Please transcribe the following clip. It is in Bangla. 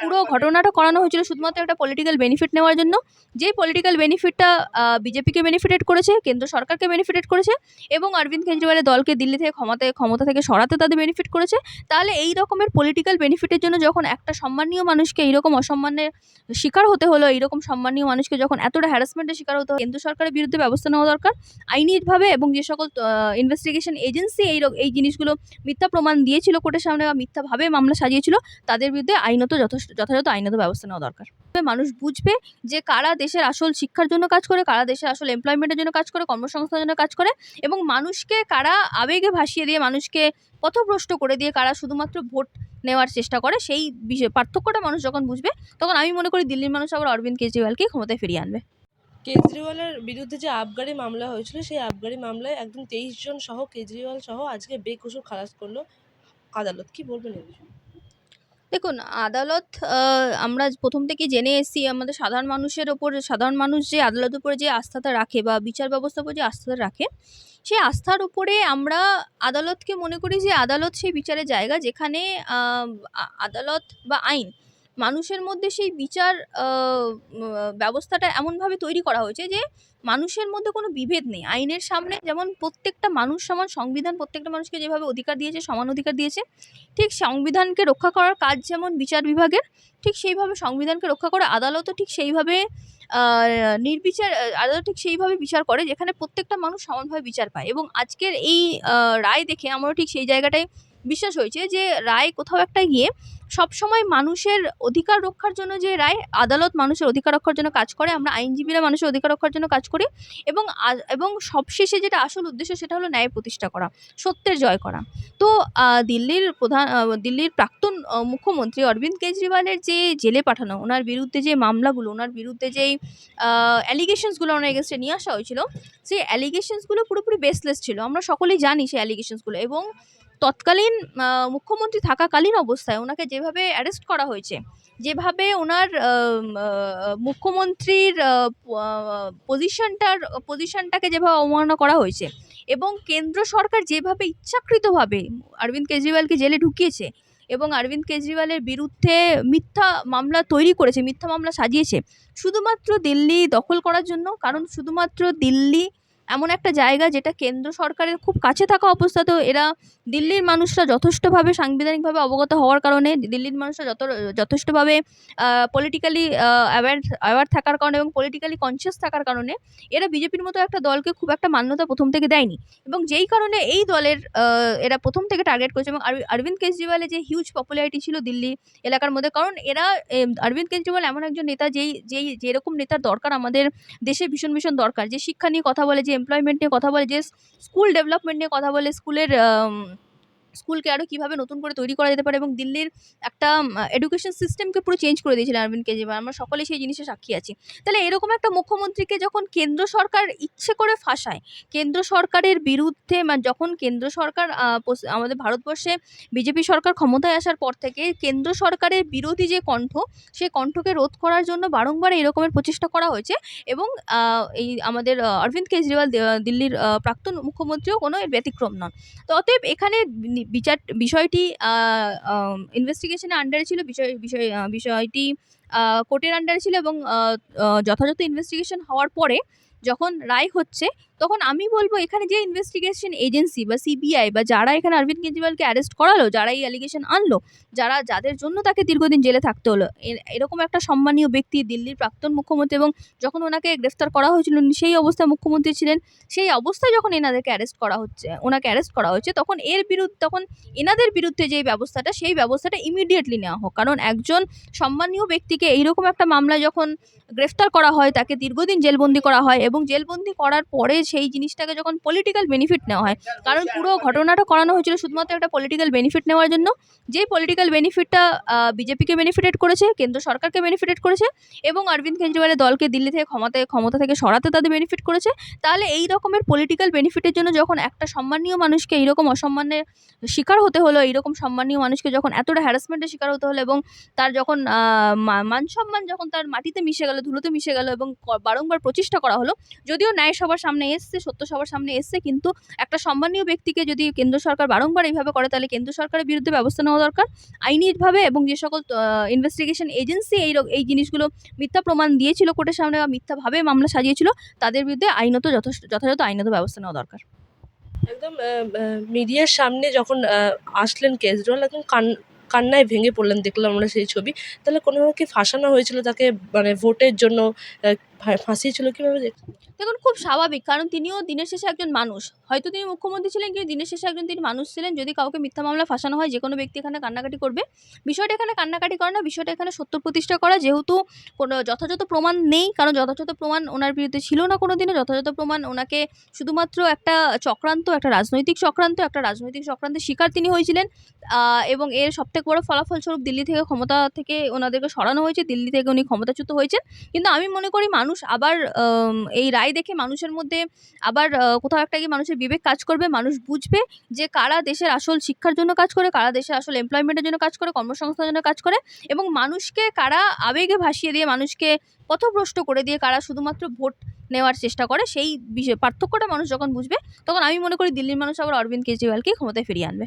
পুরো ঘটনাটা করানো হয়েছিল শুধুমাত্র একটা পলিটিক্যাল বেনিফিট নেওয়ার জন্য। যেই পলিটিক্যাল বেনিফিটটা বিজেপিকে বেনিফিটেড করেছে, কেন্দ্র সরকারকে বেনিফিটেড করেছে এবং অরবিন্দ কেজরিওয়ালের দলকে দিল্লি থেকে ক্ষমতা থেকে সরাতে তাদের বেনিফিট করেছে। তাহলে এই রকমের পলিটিক্যাল বেনিফিটের জন্য যখন একটা সম্মানীয় মানুষকে এইরকম অসম্মানের শিকার হতে হলো, এইরকম সম্মানীয় মানুষকে যখন এতটা হ্যারাসমেন্টের শিকার হতে হলো, কেন্দ্র সরকারের বিরুদ্ধে ব্যবস্থা নেওয়া দরকার আইনিভাবে। এবং যে সকল ইনভেস্টিগেশন এজেন্সি এই জিনিসগুলো মিথ্যা প্রমাণ দিয়েছিল কোর্টের সামনে বা মিথ্যাভাবে মামলা সাজিয়েছিল, তাদের বিরুদ্ধে যথাযথ আইনত ব্যবস্থা নেওয়া দরকার। মানুষ বুঝবে যে কারা দেশের আসল শিক্ষার জন্য কাজ করে, কারা দেশের আসল এমপ্লয়মেন্টের জন্য কাজ করে, কর্মসংস্থানের জন্য কাজ করে, এবং মানুষকে কারা আবেগে ভাসিয়ে দিয়ে মানুষকে পথভ্রষ্ট করে দিয়ে কারা শুধুমাত্র ভোট নেওয়ার চেষ্টা করে। সেই বিষয় পার্থক্যটা মানুষ যখন বুঝবে, তখন আমি মনে করি দিল্লির মানুষ আবার অরবিন্দ কেজরিওয়ালকে ক্ষমতায় ফিরিয়ে আনবে। কেজরিওয়ালের বিরুদ্ধে যে আবগারি মামলা হয়েছিল, সেই আবগারি মামলায় একদম 23 জন সহ কেজরিওয়াল সহ আজকে বেকসুর খালাস করলো আদালত। কি বলবেন এই বিষয়ে? দেখুন, আদালত আমরা প্রথম থেকেই জেনে এসেছি, আমাদের সাধারণ মানুষ যে আদালতের উপরে যে আস্থাটা রাখে বা বিচার ব্যবস্থার উপর যে আস্থাটা রাখে, সেই আস্থার উপরে আমরা আদালতকে মনে করি যে আদালত সেই বিচারের জায়গা, যেখানে আদালত বা আইন মানুষের মধ্যে সেই বিচার ব্যবস্থাটা এমনভাবে তৈরি করা হয়েছে যে মানুষের মধ্যে কোনো বিভেদ নেই। আইনের সামনে যেমন প্রত্যেকটা মানুষ সমান, সংবিধান প্রত্যেকটা মানুষকে যেভাবে অধিকার দিয়েছে, সমান অধিকার দিয়েছে, ঠিক সংবিধানকে রক্ষা করার কাজ যেমন বিচার বিভাগের, ঠিক সেইভাবে সংবিধানকে রক্ষা করে আদালতও ঠিক সেইভাবে আদালত ঠিক সেইভাবে বিচার করে যেখানে প্রত্যেকটা মানুষ সমানভাবে বিচার পায়। এবং আজকের এই রায় দেখে আমারও ঠিক সেই জায়গাটায় বিশ্বাস হয়েছে যে রায় কোথাও একটা গিয়ে সবসময় মানুষের অধিকার রক্ষার জন্য যে রায়, আদালত মানুষের অধিকার রক্ষার জন্য কাজ করে, আমরা আইনজীবীরা মানুষের অধিকার রক্ষার জন্য কাজ করি, এবং সবশেষে যেটা আসল উদ্দেশ্য সেটা হলো ন্যায় প্রতিষ্ঠা করা, সত্যের জয় করা। তো দিল্লির প্রাক্তন মুখ্যমন্ত্রী অরবিন্দ কেজরিওয়ালের যে জেলে পাঠানো, ওনার বিরুদ্ধে যে মামলাগুলো, ওনার বিরুদ্ধে যেই অ্যালিগেশনসগুলো ওনার এগেনস্টে নিয়ে আসা হয়েছিল, সেই অ্যালিগেশনসগুলো পুরোপুরি বেসলেস ছিল। আমরা সকলেই জানি সেই অ্যালিগেশনসগুলো। এবং তৎকালীন মুখ্যমন্ত্রী থাকাকালীন অবস্থায় ওনাকে যেভাবে অ্যারেস্ট করা হয়েছে, যেভাবে ওনার মুখ্যমন্ত্রীর পজিশনটাকে যেভাবে অবমাননা করা হয়েছে, এবং কেন্দ্র সরকার যেভাবে ইচ্ছাকৃতভাবে অরবিন্দ কেজরিওয়ালকে জেলে ঢুকিয়েছে এবং অরবিন্দ কেজরিওয়ালের বিরুদ্ধে মিথ্যা মামলা তৈরি করেছে, মিথ্যা মামলা সাজিয়েছে শুধুমাত্র দিল্লি দখল করার জন্য। কারণ শুধুমাত্র দিল্লি এমন একটা জায়গা যেটা কেন্দ্র সরকারের খুব কাছে থাকা অবস্থাতেও এরা, দিল্লির মানুষরা যথেষ্টভাবে সাংবিধানিকভাবে অবগত হওয়ার কারণে, দিল্লির মানুষরা যথেষ্টভাবে পলিটিক্যালি অ্যাওয়ার থাকার কারণে এবং পলিটিক্যালি কনসিয়াস থাকার কারণে এরা বিজেপির মতো একটা দলকে খুব একটা মান্যতা প্রথম থেকে দেয়নি। এবং যেই কারণে এই দলের এরা প্রথম থেকে টার্গেট করেছে। এবং অরবিন্দ কেজরিওয়ালের যে হিউজ পপুলারিটি ছিল দিল্লি এলাকার মধ্যে, কারণ এরা অরবিন্দ কেজরিওয়াল এমন একজন নেতা যেরকম নেতার দরকার আমাদের দেশে ভীষণ ভীষণ দরকার, যে শিক্ষা নিয়ে কথা বলে, যে এমপ্লয়মেন্ট নিয়ে কথা বলে, যে স্কুল ডেভেলপমেন্ট নিয়ে কথা বলে, স্কুলকে আরও কীভাবে নতুন করে তৈরি করা যেতে পারে। এবং দিল্লির একটা এডুকেশন সিস্টেমকে পুরো চেঞ্জ করে দিয়েছিলেন অরবিন্দ কেজরিওয়াল, আমরা সকলে সেই জিনিসের সাক্ষী আছি। তাহলে এরকম একটা মুখ্যমন্ত্রীকে যখন কেন্দ্র সরকার ইচ্ছে করে ফাঁসায়, কেন্দ্র সরকারের বিরুদ্ধে, যখন কেন্দ্র সরকার আমাদের ভারতবর্ষে বিজেপি সরকার ক্ষমতায় আসার পর থেকে কেন্দ্র সরকারের বিরোধী যে কণ্ঠ, সেই কণ্ঠকে রোধ করার জন্য বারংবার এরকমের প্রচেষ্টা করা হয়েছে। এবং এই আমাদের অরবিন্দ কেজরিওয়াল দিল্লির প্রাক্তন মুখ্যমন্ত্রীও কোনো এর ব্যতিক্রম নন। তো অতএব এখানে বিষয়টি ইনভেস্টিগেশনের আন্ডারে ছিল, বিষয়টি কোর্টের আন্ডারে ছিল। এবং যথাযথ ইনভেস্টিগেশন হওয়ার পরে যখন রায় হচ্ছে, তখন আমি বলবো এখানে যে ইনভেস্টিগেশন এজেন্সি বা সিবিআই বা যারা এখানে অরবিন্দ কেজরিওয়ালকে অ্যারেস্ট করালো, যারা এই অ্যালিগেশন আনলো, যাদের জন্য তাকে দীর্ঘদিন জেলে থাকতে হলো, এরকম একটা সম্মানীয় ব্যক্তি, দিল্লির প্রাক্তন মুখ্যমন্ত্রী, এবং যখন ওনাকে গ্রেফতার করা হয়েছিল সেই অবস্থায় মুখ্যমন্ত্রী ছিলেন, সেই অবস্থায় যখন ওনাকে অ্যারেস্ট করা হচ্ছে, তখন এনাদের বিরুদ্ধে যে ব্যবস্থাটা, সেই ব্যবস্থাটা ইমিডিয়েটলি নেওয়া হোক। কারণ একজন সম্মানীয় ব্যক্তিকে এইরকম একটা মামলায় যখন গ্রেফতার করা হয়, তাকে দীর্ঘদিন জেলবন্দি করা হয়, এবং জেলবন্দি করার পরে সেই জিনিসটাকে যখন পলিটিক্যাল বেনিফিট নেওয়া হয়, কারণ পুরো ঘটনাটা করানো হয়েছিল শুধুমাত্র একটা পলিটিক্যাল বেনিফিট নেওয়ার জন্য, যেই পলিটিক্যাল বেনিফিটটা বিজেপিকে বেনিফিটেড করেছে, কেন্দ্র সরকারকে বেনিফিটেড করেছে, এবং অরবিন্দ কেজরিওয়ালের দলকে দিল্লি থেকে ক্ষমতা থেকে সরাতে তাদের বেনিফিট করেছে। তাহলে এই রকমের পলিটিক্যাল বেনিফিটের জন্য যখন একটা সম্মানীয় মানুষকে এইরকম অসম্মানের শিকার হতে হলো, এইরকম সম্মানীয় মানুষকে যখন এতটা হ্যারাসমেন্টের শিকার হতে হলো, এবং তার যখন মান সম্মান যখন তার মাটিতে মিশে গেল, ধুলোতে মিশে গেল, এবং বারংবার প্রচেষ্টা করা হলো, যদিও ন্যায় সবার সামনে এসছে, সত্য সবার সামনে এসছে, কিন্তু একটা সম্মানীয় ব্যক্তিকে যদি কেন্দ্র সরকার বারংবার এইভাবে করে, তাহলে কেন্দ্র সরকারের বিরুদ্ধে ব্যবস্থা নেওয়া দরকার আইনিভাবে। এবং যে সকল ইনভেস্টিগেশন এজেন্সি এই জিনিসগুলো মিথ্যা প্রমাণ দিয়েছিল কোর্টের সামনে বা মিথ্যাভাবে মামলা সাজিয়েছিল, তাদের বিরুদ্ধে যথাযথ আইনত ব্যবস্থা নেওয়া দরকার। একদম মিডিয়ার সামনে যখন আসলেন কেজরিওয়াল, একদম কান্নায় ভেঙে পড়লেন, দেখলাম আমরা সেই ছবি। তাহলে কোনোভাবে কি ফাঁসানো হয়েছিল তাকে, মানে ভোটের জন্য ফাঁসিয়েছিল, কীভাবে দেখছেন? দেখুন, খুব স্বাভাবিক, কারণ তিনিও দিনের শেষে একজন মানুষ। হয়তো তিনি মুখ্যমন্ত্রী ছিলেন, কিন্তু দিনের শেষে তিনি মানুষ ছিলেন। যদি কাউকে মিথ্যা মামলা ফাঁসানো হয়, যে কোনো ব্যক্তি এখানে কান্নাকাটি করবে। বিষয়টা এখানে কান্নাকাটি করে না, বিষয়টা এখানে সত্য প্রতিষ্ঠা করা। যেহেতু কোনো যথাযথ প্রমাণ নেই, কারণ যথাযথ প্রমাণ ওনার বিরুদ্ধে ছিল না কোনো দিনও। যথাযথ প্রমাণ ওনাকে শুধুমাত্র একটা রাজনৈতিক চক্রান্তের শিকার তিনি হয়েছিলেন। এবং এর সবথেকে বড় ফলাফলস্বরূপ দিল্লি থেকে ক্ষমতা থেকে ওনাদেরকে সরানো হয়েছে, দিল্লি থেকে উনি ক্ষমতাচ্যুত হয়েছেন। কিন্তু আমি মনে করি মানুষ আবার এই রায় দেখে মানুষের মধ্যে আবার কোথাও একটা গিয়ে মানুষের বিবেক কাজ করবে। মানুষ বুঝবে যে কারা দেশের আসল শিক্ষার জন্য কাজ করে, কারা দেশের আসল এমপ্লয়মেন্টের জন্য কাজ করে, কর্মসংস্থানের জন্য কাজ করে, এবং মানুষকে কারা আবেগে ভাসিয়ে দিয়ে, মানুষকে পথভ্রষ্ট করে দিয়ে, কারা শুধুমাত্র ভোট নেওয়ার চেষ্টা করে। সেই পার্থক্যটা মানুষ যখন বুঝবে, তখন আমি মনে করি দিল্লির মানুষ আবার অরবিন্দ কেজরিওয়ালকে ক্ষমতায় ফিরিয়ে আনবে।